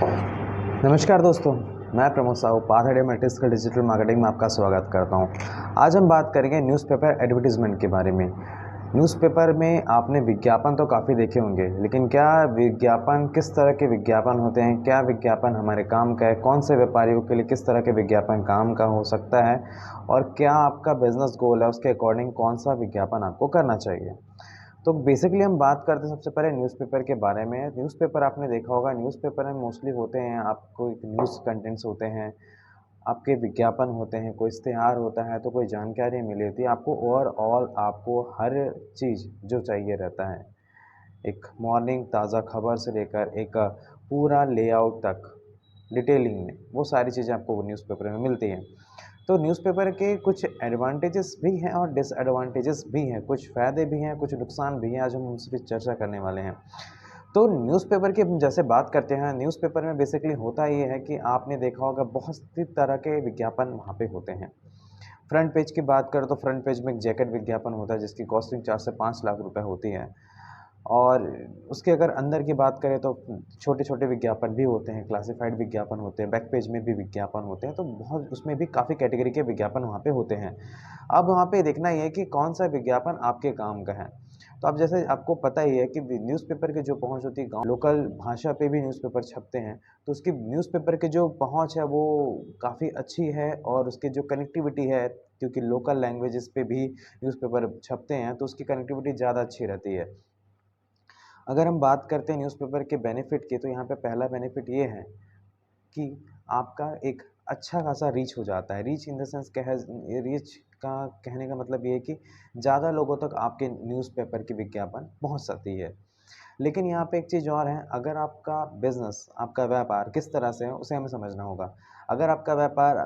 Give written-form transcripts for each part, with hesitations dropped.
नमस्कार दोस्तों, मैं प्रमोद साहू पाथर्डे मल्टीस का डिजिटल मार्केटिंग में आपका स्वागत करता हूं। आज हम बात करेंगे न्यूज़पेपर एडवर्टीज़मेंट के बारे में। न्यूज़पेपर में आपने विज्ञापन तो काफ़ी देखे होंगे, लेकिन क्या विज्ञापन किस तरह के विज्ञापन होते हैं, क्या विज्ञापन हमारे काम का है, कौन से व्यापारियों के लिए किस तरह के विज्ञापन काम का हो सकता है और क्या आपका बिज़नेस गोल है, उसके अकॉर्डिंग कौन सा विज्ञापन आपको करना चाहिए। तो बेसिकली हम बात करते हैं सबसे पहले न्यूज़पेपर के बारे में। न्यूज़पेपर आपने देखा होगा, न्यूज़पेपर में मोस्टली होते हैं आपको एक न्यूज़ कंटेंट्स होते हैं, आपके विज्ञापन होते हैं, कोई इश्तिहार होता है, तो कोई जानकारी मिली होती है आपको। ओवरऑल आपको हर चीज़ जो चाहिए रहता है, एक मॉर्निंग ताज़ा खबर से लेकर एक पूरा लेआउट तक डिटेलिंग में, वो सारी चीज़ें आपको न्यूज़पेपर में मिलती हैं। तो न्यूज़पेपर के कुछ एडवांटेजेस भी हैं और डिसएडवांटेजेस भी हैं, कुछ फ़ायदे भी हैं, कुछ नुकसान भी हैं। आज हम उस पे चर्चा करने वाले हैं। तो न्यूज़पेपर की हम जैसे बात करते हैं, न्यूज़पेपर में बेसिकली होता ये है कि आपने देखा होगा बहुत सी तरह के विज्ञापन वहाँ पे होते हैं। फ्रंट पेज की बात करें तो फ्रंट पेज में एक जैकेट विज्ञापन होता है जिसकी कॉस्टिंग 4 से 5 लाख रुपए होती है। और उसके अगर अंदर की बात करें तो छोटे-छोटे विज्ञापन भी होते हैं, क्लासिफ़ाइड विज्ञापन होते हैं, बैक पेज में भी विज्ञापन होते हैं, तो बहुत उसमें भी काफ़ी कैटेगरी के विज्ञापन वहाँ पे होते हैं। अब वहाँ पे देखना ये है कि कौन-सा विज्ञापन आपके काम का है। तो अब जैसे आपको पता ही है कि न्यूज़पेपर की जो पहुँच होती है गाँव लोकल भाषा पे भी न्यूज़पेपर छपते हैं, तो उसकी न्यूज़पेपर की जो पहुँच है वो काफ़ी अच्छी है और उसकी जो कनेक्टिविटी है, क्योंकि लोकल लैंग्वेजेज़ पे भी न्यूज़पेपर छपते हैं, तो उसकी कनेक्टिविटी ज़्यादा अच्छी रहती है। अगर हम बात करते हैं न्यूज़पेपर के बेनिफिट की, तो यहाँ पे पहला बेनिफिट ये है कि आपका एक अच्छा खासा रीच हो जाता है। रीच इन द सेंस क्या है, रीच का कहने का मतलब ये है कि ज़्यादा लोगों तक आपके न्यूज़पेपर की विज्ञापन पहुँच सकती है। लेकिन यहाँ पे एक चीज़ और है, अगर आपका बिज़नेस, आपका व्यापार किस तरह से है, उसे हमें समझना होगा। अगर आपका व्यापार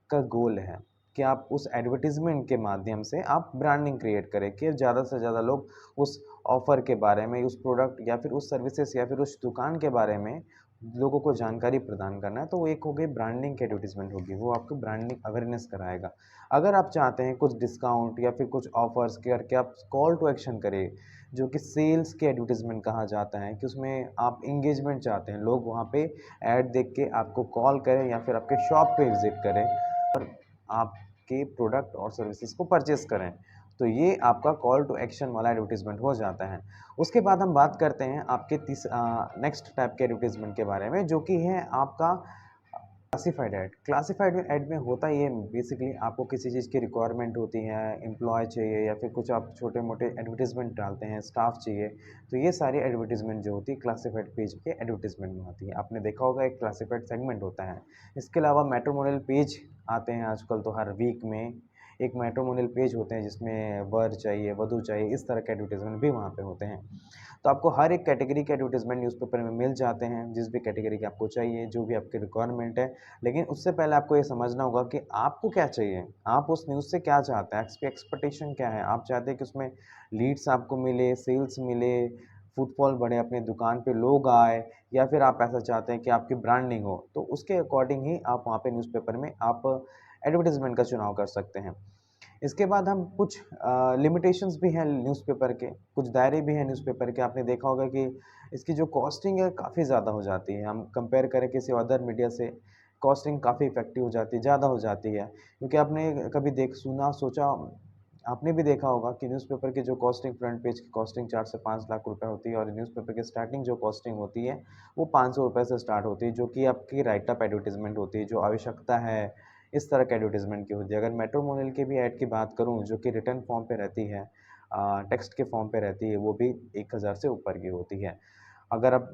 का गोल है कि आप उस एडवर्टाइज़मेंट के माध्यम से आप ब्रांडिंग क्रिएट करें कि ज़्यादा से ज़्यादा लोग उस ऑफ़र के बारे में, उस प्रोडक्ट या फिर उस सर्विसेज़ या फिर उस दुकान के बारे में लोगों को जानकारी प्रदान करना है, तो वो एक हो गई ब्रांडिंग की एडवर्टाइज़मेंट होगी, वो आपको ब्रांडिंग अवेयरनेस कराएगा। अगर आप चाहते हैं कुछ डिस्काउंट या फिर कुछ ऑफ़र्स करके आप कॉल टू एक्शन करें, जो कि सेल्स की एडवर्टाइज़मेंट कहा जाता है, कि उसमें आप एंगेजमेंट चाहते हैं, लोग वहाँ पे ऐड देख के आपको कॉल करें या फिर आपके शॉप पे विज़िट करें और आपके प्रोडक्ट और सर्विसेज़ को परचेज़ करें। तो ये आपका कॉल टू एक्शन वाला एडवर्टाइज़मेंट हो जाता है। उसके बाद हम बात करते हैं आपके नेक्स्ट टाइप के एडवर्टाइज़मेंट के बारे में, जो कि है आपका क्लासिफाइड ऐड। क्लासिफाइड ऐड में होता ये बेसिकली आपको किसी चीज़ की रिक्वायरमेंट होती है, एम्प्लॉय चाहिए या फिर कुछ आप छोटे-मोटे एडवर्टाइज़मेंट डालते हैं, स्टाफ चाहिए, तो ये सारी एडवर्टाइज़मेंट जो होती है क्लासिफाइड पेज के एडवर्टाइज़मेंट में आती है। आपने देखा होगा एक क्लासिफाइड सेगमेंट होता है। इसके अलावा मैट्रिमोनियल पेज आते हैं आजकल तो हर वीक में। एक मैट्रिमोनियल पेज होते हैं जिसमें वर चाहिए, वधू चाहिए, इस तरह के एडवर्टाइज़मेंट भी वहाँ पे होते हैं। तो आपको हर एक कैटेगरी के एडवर्टाइज़मेंट न्यूज़पेपर में मिल जाते हैं, जिस भी कैटेगरी के आपको चाहिए, जो भी आपकी रिक्वायरमेंट है। लेकिन उससे पहले आपको ये समझना होगा कि आपको क्या चाहिए, आप उस न्यूज़ से क्या चाहते हैं, आपकी एक्सपेक्टेशन क्या है। आप चाहते हैं कि उसमें लीड्स आपको मिले, सेल्स मिले, फुटफॉल बढ़े, अपनी दुकान पे लोग आए, या फिर आप ऐसा चाहते हैं कि आपकी ब्रांडिंग हो, तो उसके अकॉर्डिंग ही आप वहाँ पे न्यूज़पेपर में आप एडवर्टाइज़मेंट का चुनाव कर सकते हैं। इसके बाद हम कुछ लिमिटेशंस भी हैं न्यूज़पेपर के, कुछ दायरे भी हैं न्यूज़पेपर के। आपने देखा होगा कि इसकी जो कॉस्टिंग है काफ़ी ज़्यादा हो जाती है। हम कंपेयर करें किसी अदर मीडिया से, कॉस्टिंग काफ़ी इफ़ेक्टिव हो जाती है, ज़्यादा हो जाती है। क्योंकि आपने कभी सुना, सोचा, आपने भी देखा होगा कि न्यूज़पेपर की जो कॉस्टिंग, फ्रंट पेज की कॉस्टिंग 4 से 5 लाख रुपए होती है और न्यूज़पेपर की स्टार्टिंग जो कॉस्टिंग होती है, वो ₹500 से स्टार्ट होती है, जो कि आपकी राइट अप एडवर्टाइज़मेंट होती है, जो आवश्यकता है, इस तरह के एडवर्टाइज़मेंट की होती है। अगर मैट्रिमोनियल की भी ऐड की बात करूँ, जो कि रिटन फॉर्म पे रहती है, टेक्स्ट के फॉर्म पे रहती है, वो भी 1000 से ऊपर की होती है। अगर आप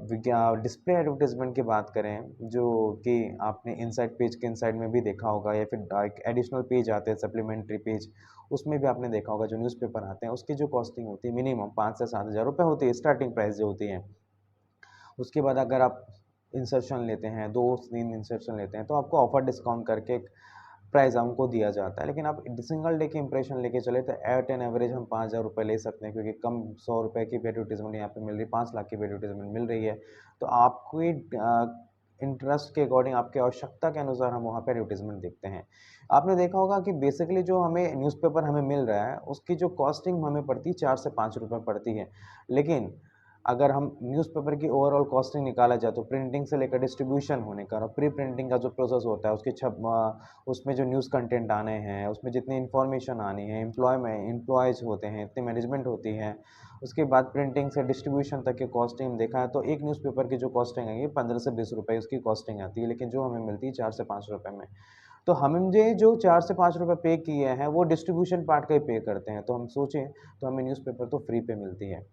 डिस्प्ले एडवर्टाइज़मेंट की बात करें, जो कि आपने इनसाइड पेज के इनसाइड में भी देखा होगा, या फिर एक एडिशनल पेज आते हैं, सप्लीमेंट्री पेज, उसमें भी आपने देखा होगा, जो न्यूज़पेपर आते हैं, उसकी जो कॉस्टिंग होती है मिनिमम 5 से 7,000 रुपए होती है, स्टार्टिंग प्राइस जो होती है। उसके बाद अगर आप इंसर्शन लेते हैं, 2-3 इंसर्शन लेते हैं, तो आपको ऑफर डिस्काउंट करके एक प्राइस हमको दिया जाता है। लेकिन आप सिंगल डे की इंप्रेशन लेके चले तो एट एन एवरेज हम 5,000 रुपए ले सकते हैं, क्योंकि कम 100 रुपए की भी एडवर्टाइज़मेंट यहाँ पे मिल रही है, 5 लाख की भी एडवर्टाइज़मेंट मिल रही है। तो आपकी इंटरेस्ट के अकॉर्डिंग, आपकी आवश्यकता के अनुसार हम वहाँ पे एडवर्टाइज़मेंट देखते हैं। आपने देखा होगा कि बेसिकली जो हमें न्यूज़पेपर हमें मिल रहा है, उसकी जो कॉस्टिंग हमें पड़ती है 4 से 5 रुपए पड़ती है। लेकिन अगर हम न्यूज़पेपर की ओवरऑल कॉस्टिंग निकाला जाए तो प्रिंटिंग से लेकर डिस्ट्रीब्यूशन होने का और प्री प्रिंटिंग का जो प्रोसेस होता है उसमें जो न्यूज़ कंटेंट आने हैं, उसमें जितनी इन्फॉर्मेशन आनी है, एम्प्लॉयज़ होते हैं, इतनी मैनेजमेंट होती है, उसके बाद प्रिंटिंग से डिस्ट्रीब्यूशन तक की कॉस्टिंग देखा है तो एक न्यूज़पेपर की जो कॉस्टिंग है ये 15 से 20 रुपए उसकी कॉस्टिंग आती है, लेकिन जो हमें मिलती है 4 से 5 रुपए में। तो हमने जो 4 से 5 रुपए पे किए हैं वो डिस्ट्रीब्यूशन पार्ट का ही पे करते हैं, तो हम सोचें तो हमें न्यूज़पेपर तो फ्री पे मिलती है।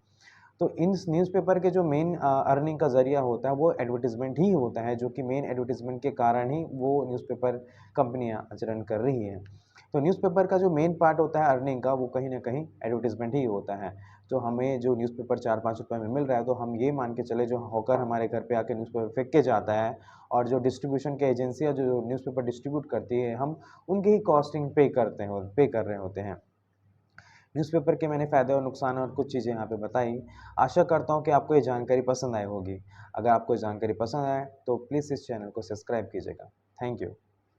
तो इन न्यूज़पेपर के जो मेन अर्निंग का ज़रिया होता है वो एडवर्टाइज़मेंट ही होता है, जो कि मेन एडवर्टाइज़मेंट के कारण ही वो न्यूज़पेपर कंपनियाँ आज रन कर रही हैं। तो न्यूज़पेपर का जो मेन पार्ट होता है अर्निंग का वो कहीं न कहीं एडवर्टाइज़मेंट ही होता है। तो हमें जो न्यूज़पेपर 4-5 रुपए में मिल रहा है तो हम ये मान के चले जो हॉकर हमारे घर पे आके न्यूज़पेपर फेंक के जाता है और जो डिस्ट्रीब्यूशन की एजेंसियाँ जो न्यूज़पेपर डिस्ट्रीब्यूट करती है हम उनकी ही कॉस्टिंग पे कर रहे होते हैं। न्यूज़पेपर के मैंने फ़ायदे और नुकसान और कुछ चीज़ें यहाँ पे बताई। आशा करता हूँ कि आपको ये जानकारी पसंद आई होगी। अगर आपको ये जानकारी पसंद आए तो प्लीज़ इस चैनल को सब्सक्राइब कीजिएगा। Thank you.